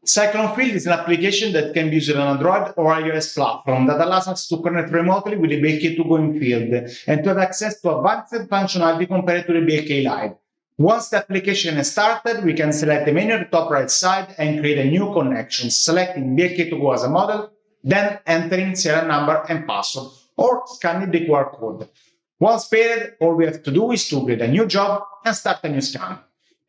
Cyclone Field is an application that can be used on Android or iOS platform that allows us to connect remotely with the BLK2GO in field and to have access to advanced functionality compared to the BLK Live. Once the application is started, we can select the menu at the top right side and create a new connection, selecting BLK2GO as a model, then entering serial number and password, or scanning the QR code. Once paired, all we have to do is to create a new job and start a new scan.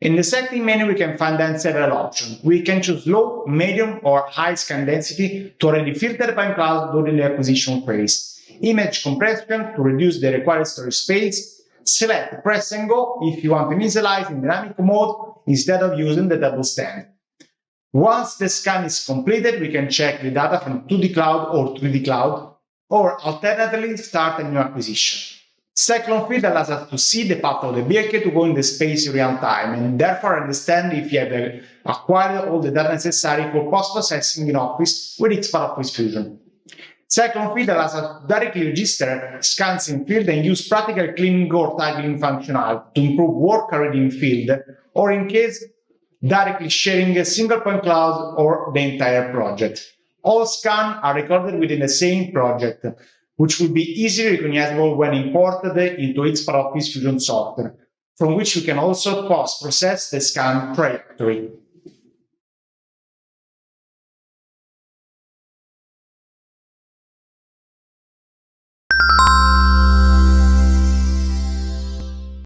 In the setting menu, we can find then several options. We can choose low, medium, or high scan density to already filter point clouds during the acquisition phase. Image compression to reduce the required storage space. Select press and go if you want to initialize in dynamic mode instead of using the double stand. Once the scan is completed, we can check the data from 2D cloud or 3D cloud, or alternatively start a new acquisition. Cyclone Field allows us to see the path of the BLK2GO in the space in real time and therefore understand if you have acquired all the data necessary for post-processing in Office with XPath Office Fusion. Cyclone Field allows us to directly register scans in field and use practical cleaning or tagging functionality to improve work already in field, or in case, directly sharing a single point cloud or the entire project. All scans are recorded within the same project, which will be easily recognizable when imported into XPath Office Fusion software, from which you can also post-process the scan trajectory.